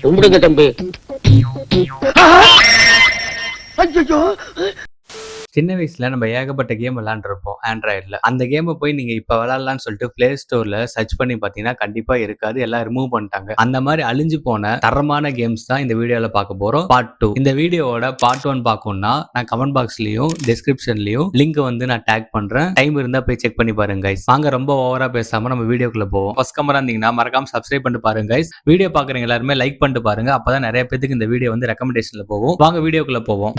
கும்பிடுங்க தம்பி. சின்ன வயசுல நம்ம ஏகப்பட்ட கேம் விளையாண்டுருப்போம் ஆண்ட்ராய்டில். அந்த கேமை போய் நீங்க இப்ப விளையாடலாம்னு சொல்லிட்டு பிளே ஸ்டோர்ல சர்ச் பண்ணி பாத்தீங்கன்னா கண்டிப்பா இருக்காது, எல்லாம் ரிமூவ் பண்ணிட்டாங்க. அந்த மாதிரி அழிஞ்சு போன தரமான கேம்ஸ் தான் இந்த வீடியோல பார்க்க போறோம். பார்ட் 2. இந்த வீடியோவோட பார்ட் 1 பார்க்கணும்னா நான் கமெண்ட் பாக்ஸ்லயும் டிஸ்கிரிப்ஷன்லயும் லிங்க் வந்து நான் டேக் பண்றேன். டைம் இருந்தா போய் செக் பண்ணி பாருங்க கைஸ். வாங்க ரொம்ப ஓவரா பேசாம நம்ம வீடியோக்குள்ள போவோம். ஃபர்ஸ்ட் கமரா இருந்தீங்கன்னா மறக்காம சப்ஸ்கிரைப் பண்ணிட்டு பாருங்க கைஸ். வீடியோ பாக்குறவங்க எல்லாருமே லைக் பண்ணிட்டு பாருங்க, அப்பதான் நிறைய பேருக்கு இந்த வீடியோ வந்து ரெக்கமெண்டேஷன்ல போகும். வாங்க வீடியோக்குள்ள போவோம்.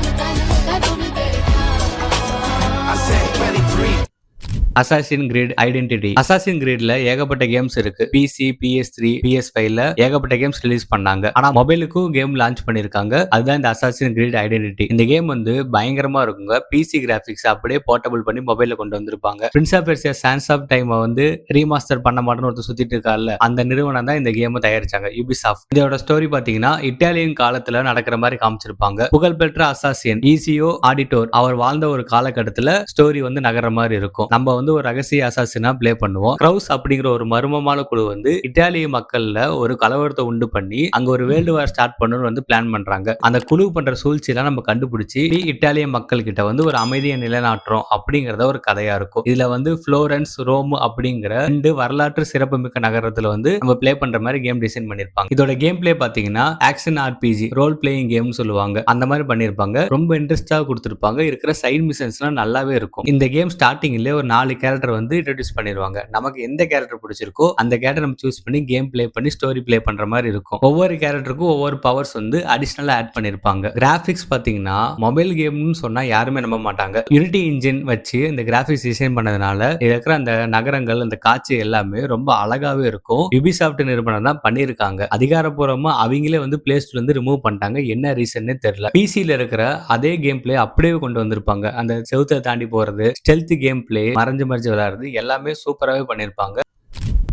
Assassin Creed Identity. அசாசின் கிரீட்ல ஏகப்பட்ட கேம்ஸ் இருக்கு. பிசி, PS3, PS5ல ஏகப்பட்ட கேம்ஸ் ரிலீஸ் பண்ணாங்க. ஆனா மொபைலுக்கும் கேம் லான்ச் பண்ணிருக்காங்க. அதுதான் இந்த அசாசின் கிரீட் ஐடென்டிட்டி. இந்த கேம் வந்து பயங்கரமா இருக்குங்க. பிசி கிராபிக்ஸ் அப்படியே போர்ட்டபிள் பண்ணி மொபைல்ல கொண்டு வந்திருப்பாங்க. Prince of Persia Sands of Time வந்து ரீமாஸ்டர் பண்ண மாட்டேன்னு ஒருத்தர் சுத்திட்டு இருக்காருல்ல, அந்த நிறுவனம் தான் இந்த கேம் தயாரிச்சாங்க, யூபிசாஃப்ட். இதோட ஸ்டோரி பாத்தீங்கன்னா இட்டாலியன் காலத்துல நடக்கிற மாதிரி காமிச்சிருப்பாங்க. புகழ்பெற்ற அசாசியன் ஈசியோ ஆடிட்டோர் அவர் வாழ்ந்த ஒரு காலகட்டத்துல ஸ்டோரி வந்து நகர மாதிரி இருக்கும். நம்ம வந்து ஒரு ரகசிய அசாசினா பிளே பண்ணுவோம். கிரவுஸ் அப்படிங்கிற ஒரு மர்மமான குழு வந்து இத்தாலிய மக்கள்ல ஒரு கலவரத்தை உண்டு பண்ணி அங்க ஒரு வேர்ல்டு வார் ஸ்டார்ட் பண்ணணும்னு வந்து பிளான் பண்றாங்க. அந்த குழு பண்ற சூழ்ச்சியெல்லாம் நம்ம கண்டுபிடிச்சு இத்தாலிய மக்கள் கிட்ட வந்து ஒரு அமைதியை நிலைநாட்டுறோம் அப்படிங்கறத ஒரு கதையா இருக்கும். இதுல வந்து புளோரன்ஸ், ரோம் அப்படிங்கிற 2 வரலாற்று சிறப்புமிக்க நகரத்துல வந்து நம்ம பிளே பண்ற மாதிரி கேம் டிசைன் பண்ணிருப்பாங்க. இதோட கேம் பிளே பாத்தீங்கன்னா action RPG, role playing game சொல்லுவாங்க, அந்த மாதிரி பண்ணிருப்பாங்க. ரொம்ப இன்ட்ரெஸ்டா கொடுத்திருப்பாங்க. இருக்கிற சைட் மிஷன்ஸ்லாம் நல்லாவே இருக்கும். இந்த கேம் ஸ்டார்டிங்ல ஒரு 4 கேரக்டர் வந்து இன்ட்ரோடியூஸ் பண்ணிடுவாங்க. நமக்கு எந்த கேரக்டர் பிடிச்சிருக்கோ அந்த கேரக்டர் நம்ம சூஸ் பண்ணி கேம் பிளே பண்ணி ஸ்டோரி பிளே பண்ற மாதிரி இருக்கும். ஒவ்வொரு கேரக்டருக்கும் ஒவ்வொரு பவர்ஸ் வந்து அடிஷனலா ஆட் பண்ணிருப்பாங்க. கிராபிக்ஸ் பாத்தீங்கன்னா மொபைல் கேம்னு சொன்னா யாருமே நம்ப மாட்டாங்க. யூனிட்டி இன்ஜின் வச்சு இந்த கிராபிக்ஸ் டிசைன் பண்ணதுனால இருக்கிற அந்த நகரங்கள், அந்த காட்சி எல்லாமே ரொம்ப அழகாவே இருக்கும். யூபிசாஃப்ட் நிறுவனம் தான் பண்ணிருக்காங்க. அதிகாரப்பூர்வமா அவங்களே வந்து பிளே ஸ்டோர்ல இருந்து ரிமூவ் பண்ணிட்டாங்க. என்ன ரீசன்னே தெரியல. பிசில இருக்கிற அதே கேம் பிளே அப்படியே கொண்டு வந்திருப்பாங்க. அந்த செவுத்தை தாண்டி போறது, ஸ்டெல்த் கேம் பிளே, மறைஞ்சு விளையாடுறது எல்லாமே சூப்பராகவே பண்ணிருப்பாங்க.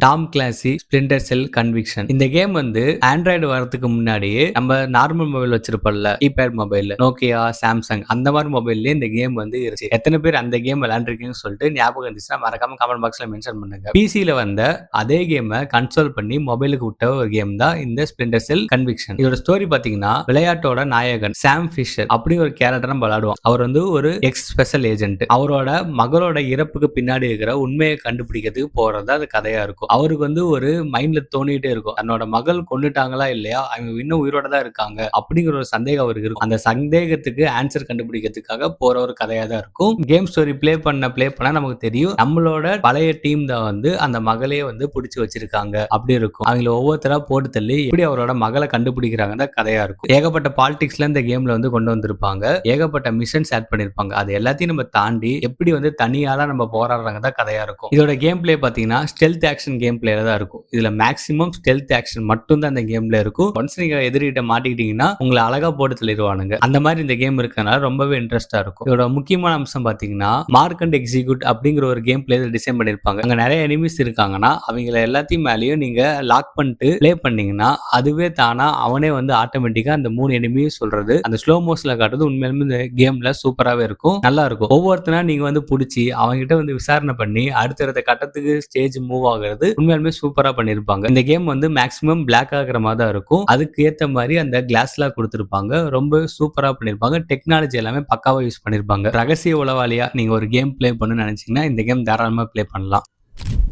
Tom Clancy Splinter Cell Conviction. இந்த கேம் வந்து ஆண்ட்ராய்டு வரதுக்கு முன்னாடியே நம்ம நார்மல் மொபைல் வச்சிருப்போம்ல, கீபேட் மொபைல், நோக்கியா, சாம்சங், அந்த மாதிரி மொபைல்ல இந்த கேம் வந்து இருந்துச்சு. எத்தனை பேர் அந்த கேம் விளையாண்டுருக்கீங்கன்னு சொல்லிட்டு ஞாபகம் இருந்துச்சுன்னா மறக்காம கமெண்ட் பாக்ஸ்ல மென்ஷன் பண்ணுங்க. பிசில வந்த அதே கேமை கன்சோல் பண்ணி மொபைலுக்கு விட்ட ஒரு கேம் தான் இந்த ஸ்பிளிண்டர் செல் கன்விக்ஷன். இதோட ஸ்டோரி பாத்தீங்கன்னா விளையாட்டோட நாயகன் சாம் ஃபிஷர் அப்படி ஒரு கேரக்டர் நம்ம விளையாடுவோம். அவர் வந்து ஒரு எக்ஸ் ஸ்பெஷல் ஏஜென்ட். அவரோட மகளோட இறப்புக்கு பின்னாடி இருக்கிற உண்மையை கண்டுபிடிக்கிறதுக்கு போறதா அது கதையா இருக்கும். அவருக்கு வந்து ஒரு மைண்ட்ல தோணிட்டே இருக்கும், தன்னோட மகள் கொண்டுட்டாங்களா இல்லையா, அவங்க இன்னும் உயிரோட தான் இருக்காங்க அப்படிங்கிற ஒரு சந்தேகம் அவருக்கு இருக்கும். அந்த சந்தேகத்துக்கு ஆன்சர் கண்டுபிடிக்கிறதுக்காக போற ஒரு கதையா தான் இருக்கும். கேம் ஸ்டோரி பிளே பண்ண நமக்கு தெரியும் நம்மளோட பழைய டீம் தான் வந்து அந்த மகளையே வந்து பிடிச்சி வச்சிருக்காங்க அப்படி இருக்கும். அவங்கள ஒவ்வொருத்தரா போட்டு தள்ளி எப்படி அவரோட மகளை கண்டுபிடிக்கிறாங்க கதையா இருக்கும். ஏகப்பட்ட பாலிடிக்ஸ்ல இந்த கேம்ல வந்து கொண்டு வந்திருப்பாங்க. ஏகப்பட்ட மிஷன்ஸ் ஆட் பண்ணிருப்பாங்க. அது எல்லாத்தையும் நம்ம தாண்டி எப்படி வந்து தனியால நம்ம போராடுறாங்க தான் கதையா இருக்கும். இதோட கேம் பிளே பாத்தீங்கன்னா ஸ்டெல்த் ஆக்ஷன் கேம் பிளேல தான் இருக்கும். இதுல மேக்ஸிமம் ஸ்டெல்த் ஆக்ஷன் மட்டும் தான் இந்த கேம்ல இருக்கும். ஒன்ஸ் நீங்க எதிரிட்ட மாட்டிக்கிட்டீங்கன்னா உங்களை அழகா போட்டு தள்ளிடுவானுங்க. அந்த மாதிரி இந்த கேம் இருக்கனால ரொம்பவே இன்ட்ரெஸ்டா இருக்கும். இதோட முக்கியமான அம்சம் பாத்தீங்கன்னா மார்க் அண்ட் எக்ஸிக்யூட் அப்படிங்கிற ஒரு கேம் பிளே டிசைன் பண்ணிருப்பாங்க. அங்க நிறைய எனிமீஸ் இருக்காங்கன்னா அவங்கள எல்லாத்தையும் மேலேயும் நீங்க லாக் பண்ணிட்டு பிளே பண்ணீங்கன்னா அதுவே தானா அவனே வந்து ஆட்டோமேட்டிக்கா அந்த 3 எனிமியும் சொல்றது அந்த ஸ்லோ மோஷன்ல காட்டுறது உண்மையிலுமே இந்த கேம்ல சூப்பராகவே இருக்கும், நல்லா இருக்கும். ஒவ்வொருத்தனா நீங்க வந்து பிடிச்சி அவங்ககிட்ட வந்து விசாரணை பண்ணி அடுத்தடுத்த கட்டத்துக்கு ஸ்டேஜ் மூவ் ஆகுறது உண்மையாலுமே சூப்பரா பண்ணிருப்பாங்க. இந்த கேம் வந்து மேக்ஸிமம் பிளாக் ஆகிற மாதிரி தான் இருக்கும். அதுக்கு ஏத்த மாதிரி அந்த கிளாஸ்லாம் கொடுத்திருப்பாங்க. ரொம்ப சூப்பரா பண்ணிருப்பாங்க. டெக்னாலஜி எல்லாமே பக்காவா யூஸ் பண்ணிருப்பாங்க. ரகசிய உளவாளியா நீங்க ஒரு கேம் பிளே பண்ணணும்னு நினைச்சீங்கன்னா இந்த கேம் தாராளமா பிளே பண்ணலாம்.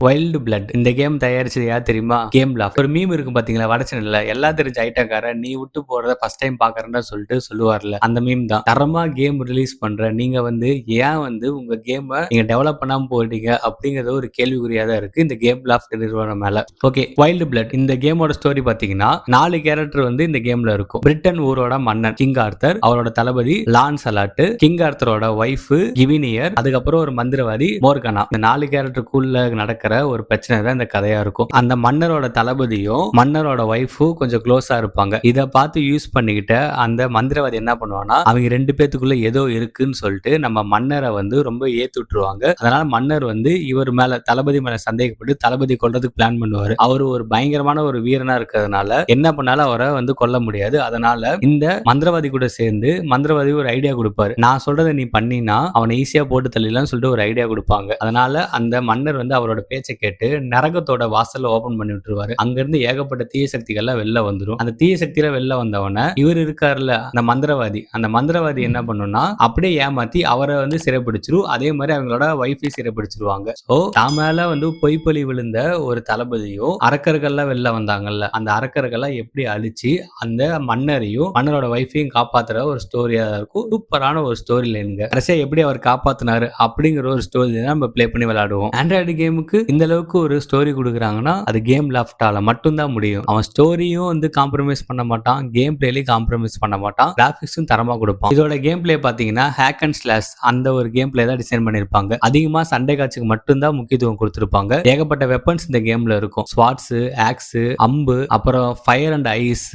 Wild blood. இந்த கேம் தயாரிச்சது யார் தெரியுமா? Game loft. ஒரு மீம் இருக்கும் பாத்தீங்களா வடச்சனல்ல, எல்லாம் தெரிஞ்ச ஐட்டக்கார நீ விட்டு போறத ஃபர்ஸ்ட் டைம் பாக்குறேன்னு சொல்லிட்டு சொல்லுவார்ல, அந்த மீம் தான். தரமா கேம் ரிலீஸ் பண்ற நீங்க வந்து ஏன் வந்து உங்க கேமை நீங்க டெவலப் பண்ணாம போயிட்டீங்க அப்படிங்கறது ஒரு கேள்விக்குறியா தான் இருக்கு இந்த கேம் லாஃப்ட் நிறுவனம் மேல. ஓகே, வைல்டு பிளட் இந்த கேமோட ஸ்டோரி பாத்தீங்கன்னா 4 கேரக்டர் வந்து இந்த கேம்ல இருக்கும். பிரிட்டன் ஊரோட மன்னன் கிங் ஆர்த்தர், அவரோட தளபதி லான்சலாட், கிங் ஆர்த்தரோட ஒய்ஃப் கிவினியர், அதுக்கப்புறம் ஒரு மந்திரவாதி மோர்கனா. இந்த 4 கேரக்டருக்குள்ள நடக்கிற ஒரு பிரச்சனை தான் இந்த கதையா இருக்கும். அந்த மன்னரோட தளபதியும் மன்னரோட ஒய்ஃபும் கொஞ்சம் க்ளோஸா இருப்பாங்க. இதை பார்த்து யூஸ் பண்ணிக்கிட்ட அந்த மந்திரவாதி என்ன பண்ணுவானா, அவங்க 2 பேத்துக்குள்ள ஏதோ இருக்குன்னு சொல்லிட்டு நம்ம மன்னரை வந்து ரொம்ப ஏத்து விட்டுருவாங்க. அதனால மன்னர் வந்து இவர் மேல தளபதி மேல சந்தேகப்பட்டு தளபதி கொல்றதுக்கு பிளான் பண்ணுவாரு. அவரு ஒரு பயங்கரமான ஒரு வீரனா இருக்கிறதுனால என்ன பண்ணாலும் அவரை வந்து கொல்ல முடியாது. அதனால இந்த மந்திரவாதி கூட சேர்ந்து மந்திரவாதி ஒரு ஐடியா கொடுப்பாரு, நான் சொல்றதை நீ பண்ணினா அவனை ஈஸியா போட்டு தள்ளிடலாம்னு சொல்லிட்டு ஒரு ஐடியா கொடுப்பாங்க. அதனால அந்த மன்னர் வந்து அவரோட பேச்சை கேட்டு நரகத்தோட வாசல்ல ஓபன் பண்ணி விட்டுருவாரு. அங்க இருந்து ஏகப்பட்ட தீய சக்திகள்லாம் வெளில வந்துரும். அந்த தீய சக்தியில வெளில வந்தவன இவர் இருக்காருல்ல அந்த மந்திரவாதி, அந்த மந்திரவாதி என்ன பண்ணும்னா அப்படியே ஏமாத்தி அவரை வந்து சிறைப்பிடிச்சிரும். அதே மாதிரி அவங்களோட வைஃபை சிறைப்பிடிச்சிருவாங்க. சோ தான் மேல வந்து பொய்ப்பொலி விழுந்த ஒரு தளபதியும் அரக்கர்கள்லாம் வெளில வந்தாங்கல்ல, அந்த அரக்கர்கள்லாம் எப்படி அழிச்சு அந்த மன்னரையும் மன்னரோட வைஃபையும் காப்பாத்துற ஒரு ஸ்டோரியா இருக்கும். சூப்பரான ஒரு ஸ்டோரி லைனுங்க. கடைசியா எப்படி அவர் காப்பாத்தினாரு அப்படிங்கிற ஒரு ஸ்டோரி தான் நம்ம ப்ளே பண்ணி விளையாடுவோம். ஆண்ட்ராய்டு கேமுக்கு இந்த அளவுக்கு ஒரு ஸ்டோரி கொடுக்குறாங்கன்னா அது கேம் லாஃப்டால மட்டும்தான் முடியும். அவன் ஸ்டோரியும் வந்து காம்ப்ரமைஸ் பண்ண மாட்டான், கேம் பிளேலையும் காம்ப்ரமைஸ் பண்ண மாட்டான், கிராபிக்ஸும் தரமா கொடுப்பான். இதோட கேம் பிளே பாத்தீங்கன்னா ஹேக் அண்ட் ஸ்லாஷ் அந்த ஒரு கேம் பிளே தான் டிசைன் பண்ணிருப்பாங்க. அதிகமா சண்டை காட்சிக்கு மட்டும்தான் முக்கியத்துவம் கொடுத்திருப்பாங்க. ஏகப்பட்ட வெப்பன்ஸ் இந்த கேம்ல இருக்கும். ஸ்வாட்ஸ், ஆக்ஸ், அம்பு, அப்புறம் ஃபயர் அண்ட் ஐஸ்,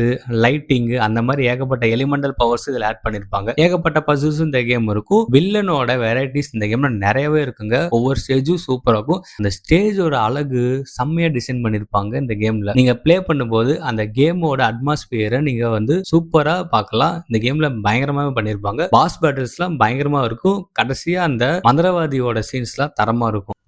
லைட்டிங், அந்த மாதிரி ஏகப்பட்ட எலிமெண்டல் பவர்ஸ் இதுல ஆட் பண்ணிருப்பாங்க. ஏகப்பட்ட பசில்ஸ் இந்த கேம் இருக்கும். வில்லனோட வெரைட்டிஸ் இந்த கேம்ல நிறையவே இருக்குங்க. ஒவ்வொரு ஸ்டேஜும் சூப்பரா இருக்கும். அந்த ஸ்டேஜோட அழகு செம்மையா டிசைன் பண்ணிருப்பாங்க இந்த கேம்ல. நீங்க பிளே பண்ணும்போது அந்த கேமோட அட்மாஸ்பியரை நீங்க வந்து சூப்பரா பார்க்கலாம். இந்த கேம்ல பயங்கரமாவே பண்ணிருப்பாங்க. பாஸ் பேட்டில்ஸ்லாம் பயங்கரமா இருக்கும். கடைசியா அந்த மந்திரவாதியோட சீன்ஸ்லாம் தரமா இருக்கும்.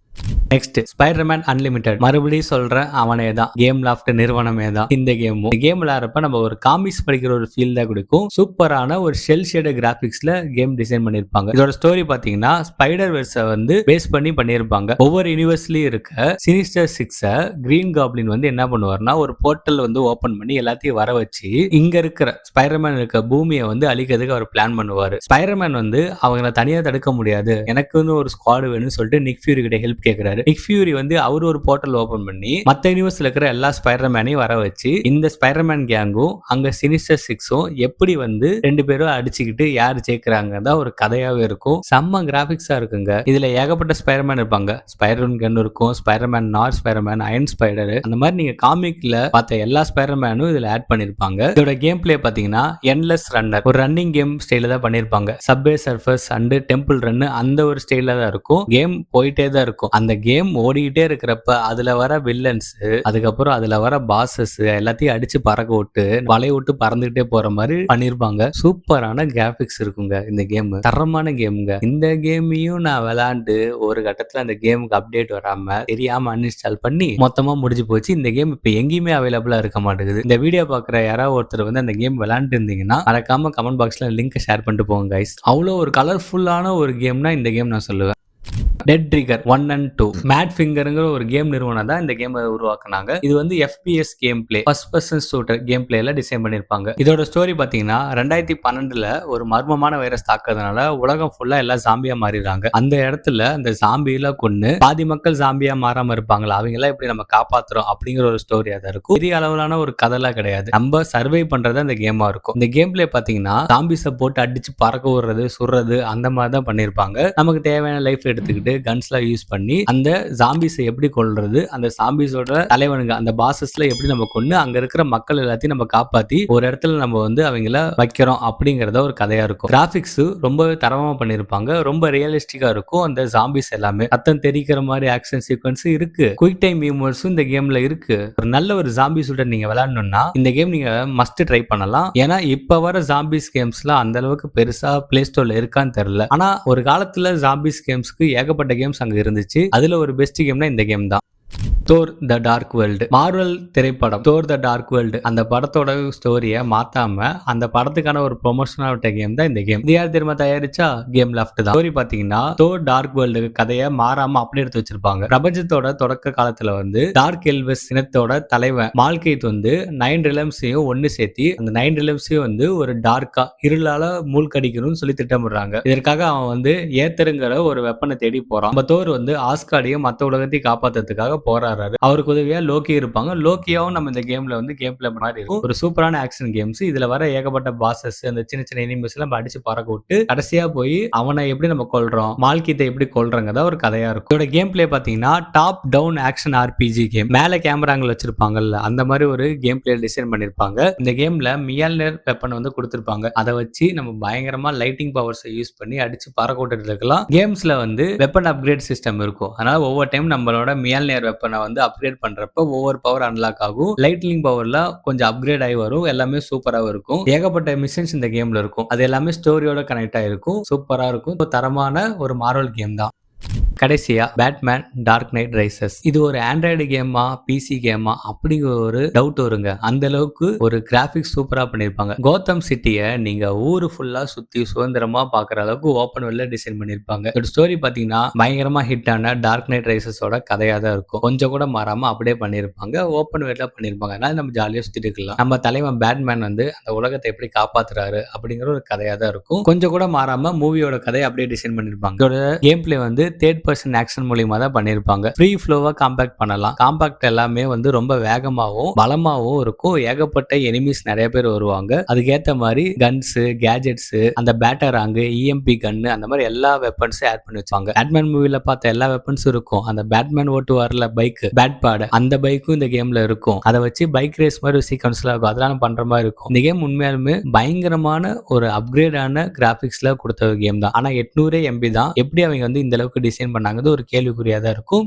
Next Spiderman unlimited. மறுபடியும் சொல்றேன், அவனே தான், கேம் லாஃப்ட் நிறுவனமே தான் இந்த கேமும். இந்த கேம் விளையாடுறப்ப நம்ம ஒரு காமிக்ஸ் படிக்கிற ஒரு ஃபீல் தான் கொடுக்கும். சூப்பரான ஒரு ஷெல் ஷேட் கிராபிக்ஸ்ல கேம் டிசைன் பண்ணிருப்பாங்க. இதோட ஸ்டோரி பாத்தீங்கன்னா ஸ்பைடர் வெர்ஸை வந்து பேஸ் பண்ணி பண்ணிருப்பாங்க. ஒவ்வொரு யூனிவர்ஸ்லயும் இருக்க சினிஸ்டர் 6 கிரீன் காப்ளின் வந்து என்ன பண்ணுவார்னா ஒரு போர்ட்டல் வந்து ஓபன் பண்ணி எல்லாத்தையும் வர வச்சு இங்க இருக்கிற ஸ்பைடர்மேன் இருக்க பூமியை வந்து அழிக்கிறதுக்கு அவர் பிளான் பண்ணுவாரு. ஸ்பைடர்மேன் வந்து அவங்கள தனியா தடுக்க முடியாது, எனக்குன்னு ஒரு ஸ்குவாட் வேணும்னு சொல்லிட்டு நிக் ஃபியூரி கிட்ட ஹெல்ப் கேட்கிறாரு. நிக் ஃபியூரி வந்து அவர் ஒரு போர்ட்டல் ஓபன் பண்ணி மத்த யூனிவர்ஸ்ல இருக்கிற எல்லா ஸ்பைடர்மேனையும் வர வச்சு இந்த ஸ்பைடர்மேன் கேங்கும் அங்க சினிஸ்டர் 6ம் எப்படி வந்து ரெண்டு பேரும் அடிச்சுக்கிட்டு யார் ஜெயிக்கிறாங்க தான் ஒரு கதையாவே இருக்கும். செம்ம கிராபிக்ஸா இருக்குங்க. இதுல ஏகப்பட்ட ஸ்பைடர்மேன் இருப்பாங்க. ஸ்பைடர்மேன் கன் இருக்கும், ஸ்பைடர்மேன் நார் ஸ்பைடர்மேன், அயன் ஸ்பைடர், அந்த மாதிரி நீங்க காமிக்ல பார்த்த எல்லா ஸ்பைடர்மேனும் இதுல ஆட் பண்ணிருப்பாங்க. இதோட கேம் பிளே பாத்தீங்கன்னா என்லெஸ் ரன்னர், ஒரு ரன்னிங் கேம் ஸ்டைல தான் பண்ணிருப்பாங்க. Subway surfers and temple run அந்த ஒரு ஸ்டைல தான் இருக்கும். கேம் போயிட்டே தான் இருக்கும். அந்த கேம் ஓடிக்கிட்டே இருக்கிறப்ப அதுல வர வில்லன்ஸ், அதுக்கப்புறம் அதுல வர பாசஸ் எல்லாத்தையும் அடிச்சு பறக்க விட்டு வலைய விட்டு பறந்துகிட்டே போற மாதிரி பண்ணிருப்பாங்க. சூப்பரான கிராபிக்ஸ் இருக்குங்க இந்த கேம். தரமான கேமுங்க. இந்த கேமையும் நான் விளையாண்டு ஒரு கட்டத்துல அந்த கேமுக்கு அப்டேட் வராம தெரியாம அன்இன்ஸ்டால் பண்ணி மொத்தமா முடிஞ்சு போச்சு. இந்த கேம் இப்ப எங்கேயுமே அவைலபிளா இருக்க மாட்டேங்குது. இந்த வீடியோ பாக்குற யாராவது ஒருத்தர் வந்து அந்த கேம் விளையாண்டு இருந்தீங்கன்னா மறக்காம கமெண்ட் பாக்ஸ்ல லிங்க் ஷேர் பண்ணிட்டு போங்க கைஸ். அவ்வளவு ஒரு கலர்ஃபுல்லான ஒரு கேம்னா இந்த கேம் நான் சொல்லுவேன். டெட் ட்ரிகர் 1 and 2 மேட் ஃபிங்கர்ங்கிற ஒரு கேம் நிறுவனம் தான் இந்த கேமை உருவாக்குனாங்க. இது வந்து FPS game play, first person shooter game பிளேல டிசைன் பண்ணிருப்பாங்க. இதோட ஸ்டோரி பாத்தீங்கன்னா 2012 ஒரு மர்மமான வைரஸ் தாக்குறதுனால உலகம் ஃபுல்லா எல்லாம் ஜாம்பியா மாறிடுறாங்க. அந்த இடத்துல அந்த ஜாம்பியில கொண்டு பாதி மக்கள் ஜாம்பியா மாறாம இருப்பாங்களா, அவங்க எல்லாம் எப்படி நம்ம காப்பாத்துறோம் அப்படிங்கிற ஒரு ஸ்டோரியா தான் இருக்கும். பெரிய அளவிலான ஒரு கதைலாம் கிடையாது. நம்ம சர்வை பண்றது அந்த கேமா இருக்கும். இந்த கேம் பிளே பாத்தீங்கன்னா ஜாம்பிஸை போட்டு அடிச்சு பறக்க விடுறது, சுடுறது அந்த மாதிரி தான் பண்ணிருப்பாங்க. நமக்கு தேவையான லைஃப் எடுத்துக்கிட்டு கன்ஸ்லாம் யூஸ் பண்ணி அந்த ஜாம்பிஸை எப்படி கொல்றது, அந்த ஜாம்பிஸோட தலைவனுங்க அந்த பாசஸ்ல எப்படி நம்ம கொண்டு அங்க இருக்கிற மக்கள் எல்லாத்தையும் நம்ம காப்பாத்தி ஒரு இடத்துல நம்ம வந்து அவங்கள வைக்கிறோம் அப்படிங்கறத ஒரு கதையா இருக்கும். கிராபிக்ஸ் ரொம்ப தரமா பண்ணிருப்பாங்க. ரொம்ப ரியலிஸ்டிக்கா இருக்கும். அந்த ஜாம்பிஸ் எல்லாமே ரத்தம் தெரிக்கிற மாதிரி ஆக்ஷன் சீக்வன்ஸ் இருக்கு. குயிக் டைம் மூவ்மெண்ட்ஸும் இந்த கேம்ல இருக்கு. ஒரு நல்ல ஒரு ஜாம்பி ஷூட்டர் நீங்க விளையாடணும்னா இந்த கேம் நீங்க மஸ்ட் ட்ரை பண்ணலாம். ஏன்னா இப்ப வர ஜாம்பிஸ் கேம்ஸ்லாம் அந்த அளவுக்கு பெருசா பிளே ஸ்டோர்ல இருக்கான்னு தெரியல. ஆனா ஒரு காலத்துல ஜாம்பிஸ் கேம்ஸ்க்கு ஏகப்பட்ட கேம்ஸ் அங்க இருந்துச்சு. அதுல ஒரு பெஸ்ட் கேம்னா இந்த கேம் தான். Thor the Dark World, Marvel திரைப்படம் தோர் த டார்க் வேர்ல்டு, அந்த படத்தோட ஸ்டோரியை மாத்தாம அந்த படத்துக்கான ஒரு ப்ரொமோஷனா விட்ட கேம் தான் இந்த கேம். இது யார் தெரியுமா தயாரிச்சா? கேம் லாஃப்ட் தான். ஸ்டோரி பாத்தீங்கன்னா தோர் டார்க் வேர்ல்டு கதையை மாறாம அப்படி எடுத்து வச்சிருப்பாங்க. பிரபஞ்சத்தோட தொடக்க காலத்துல வந்து டார்க் எல்வஸ் இனத்தோட தலைவன் மால்கைத் வந்து 9 ரிலம்ஸையும் ஒன்னு சேர்த்தி அந்த 9 ரிலம்ஸையும் வந்து ஒரு டார்க்கா இருளால மூழ்கடிக்கணும்னு சொல்லி திட்டமிடுறாங்க. இதற்காக அவன் வந்து ஏத்தருங்கிற ஒரு வெப்பனை தேடி போறான். நம்ம தோர் வந்து ஆஸ்கார்டையும் மத்த உலகத்தையும் காப்பாத்துறதுக்காக போறாரு. அவருக்கு உதவியா லோக்கி இருப்பாங்க. லோக்கியாவும் நம்ம இந்த கேம்ல வந்து கேம் பிளே மாதிரி இருக்கும். ஒரு சூப்பரான ஆக்ஷன் கேம்ஸ். இதுல வர ஏகப்பட்ட பாசஸ், அந்த சின்ன சின்ன எனிமீஸ் எல்லாம் அடிச்சு பறக்க விட்டு கடைசியா போய் அவனை எப்படி நம்ம கொல்றோம், மால்கித்தை எப்படி கொல்றங்கதா ஒரு கதையா இருக்கும். இதோட கேம் பிளே பாத்தீங்கன்னா top down action RPG game. மேல கேமராங்கள் வச்சிருப்பாங்கல்ல அந்த மாதிரி ஒரு கேம் பிளே டிசைன் பண்ணிருப்பாங்க. இந்த கேம்ல மியால்னர் வெப்பன் வந்து கொடுத்திருப்பாங்க. அதை வச்சு நம்ம பயங்கரமா லைட்டிங் பவர்ஸ் யூஸ் பண்ணி அடிச்சு பறக்க விட்டுட்டு இருக்கலாம். கேம்ஸ்ல வந்து வெப்பன் அப்கிரேட் சிஸ்டம் இருக்கும். அதனால ஒவ்வொரு டைம் நம்மளோட மியால்னர் வெப்பனை வந்து அப்கிரேட் பண்றப்ப ஒவ்வொரு பவர் அன்லாக் ஆகும். லைட்னிங் பவர்ல கொஞ்சம் அப்கிரேட் ஆகி வரும். எல்லாமே சூப்பராக இருக்கும். ஏகப்பட்ட மிஷன்ஸ் இந்த கேம்ல இருக்கும். அது எல்லாமே ஸ்டோரியோட கனெக்ட் ஆயிருக்கும். சூப்பரா இருக்கும். தரமான ஒரு மார்வல் கேம் தான். கடைசியா பேட்மேன் டார்க் நைட் ரைசஸ். இது ஒரு ஆண்ட்ராய்டு கேமா பிசி கேமா அப்படிங்கிற ஒரு டவுட் வருங்க. அந்த அளவுக்கு ஒரு கிராபிக்ஸ் சூப்பரா பண்ணிருப்பாங்க. கோத்தம் சிட்டிய நீங்க ஊரு ஃபுல்லா சுத்தி சுதந்திரமா பாக்குற அளவுக்கு ஓபன் வெல்ல டிசைன் பண்ணிருப்பாங்க. ஒரு ஸ்டோரி பாத்தீங்கன்னா பயங்கரமா ஹிட் ஆன டார்க் நைட் ரைசஸோட கதையா தான் இருக்கும். கொஞ்சம் கூட மாறாம அப்படியே பண்ணிருப்பாங்க. ஓபன் வெல்ல பண்ணிருப்பாங்க. அதனால நம்ம ஜாலியா சுத்திட்டு இருக்கலாம். நம்ம தலைவன் பேட்மேன் வந்து அந்த உலகத்தை எப்படி காப்பாத்துறாரு அப்படிங்கிற ஒரு கதையா தான் இருக்கும். கொஞ்சம் கூட மாறாம மூவியோட கதையை அப்படியே டிசைன் பண்ணிருப்பாங்க. இதோட கேம் பிளே வந்து தேர்ட் பர்சன் ஆக்ஷன் மூலியமா தான் பண்ணிருப்பாங்க. ஃப்ரீ ஃப்ளோவா காம்பாக்ட் பண்ணலாம். காம்பாக்ட் எல்லாமே வந்து ரொம்ப வேகமாவும் பலமாவும் இருக்கும். ஏகப்பட்ட எனிமீஸ் நிறைய பேர் வருவாங்க. அதுக்கேத்த மாதிரி கன்ஸ் கேஜெட்ஸ் அந்த பேட்டராங்கு இஎம்பி கன்னு அந்த மாதிரி எல்லா வெப்பன்ஸும் ஆட் பண்ணி வச்சாங்க. பேட்மேன் மூவில பார்த்த எல்லா வெப்பன்ஸும் இருக்கும். அந்த பேட்மேன் ஓட்டு வரல பைக் பேட் பேட் அந்த பைக்கும் இந்த கேம்ல இருக்கும். அதை வச்சு பைக் ரேஸ் மாதிரி ஒரு சீக்வன்ஸ்ல இருக்கும். அதெல்லாம் பண்ற மாதிரி இருக்கும். இந்த கேம் உண்மையாலுமே பயங்கரமான ஒரு அப்கிரேடான கிராபிக்ஸ்ல கொடுத்த ஒரு கேம் தான். ஆனா 800 MB தான். எப்படி அவங்க வந்து இந்த அளவுக்கு டிசைன் பண்ணாங்கிறது ஒரு கேள்விக்குறியா தான் இருக்கும்.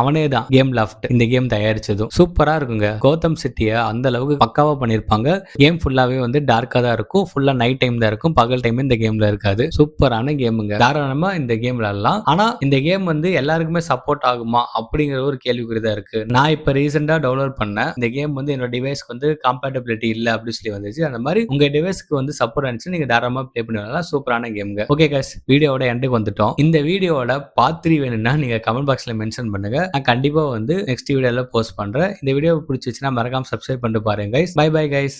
அவனே தான் கேம் லாஃப்ட் இந்த கேம் தயாரிச்சதும் சூப்பரா இருக்குங்க. கோத்தம் சிட்டியை அந்த அளவுக்கு பக்காவா பண்ணிருப்பாங்க. கேம் ஃபுல்லாவே வந்து டார்க்கா தான் இருக்கும். ஃபுல்லா நைட் டைம் தான் இருக்கும். பகல் டைம் இந்த கேம்ல இருக்காது. சூப்பரான கேமுங்க. தாராளமா இந்த கேம் விளையாடலாம். ஆனா இந்த கேம் வந்து எல்லாருக்குமே சப்போர்ட் ஆகுமா அப்படிங்கிற ஒரு கேள்விக்குறி தான் இருக்கு. நான் இப்ப ரீசெண்டா டவுன்லோட் பண்ணேன். இந்த கேம் வந்து என்னோட டிவைஸ்க்கு வந்து கம்பேட்டபிலிட்டி இல்ல அப்படின்னு சொல்லி வந்துச்சு. அந்த மாதிரி உங்க டிவைஸ்க்கு வந்து சப்போர்ட் ஆனிச்சு நீங்க தாராளமா ப்ளே பண்ணி விளையாடலாம். சூப்பரான கேம்ங்க. ஓகே गाइस, வீடியோவோட எண்டுக்கு வந்துட்டோம். இந்த வீடியோவோட பார்ட் 3 வேணும்னா நீங்க கமெண்ட் பாக்ஸ்ல மென்ஷன் பண்ணுங்க. நான் கண்டிப்பா வந்து நெக்ஸ்ட் வீடியோல போஸ்ட் பண்றேன். இந்த வீடியோ பிடிச்சிச்சுன்னா மறக்காம சப்ஸ்கிரைப் பண்ணிட்டு பாருங்க गाइस. By by guys.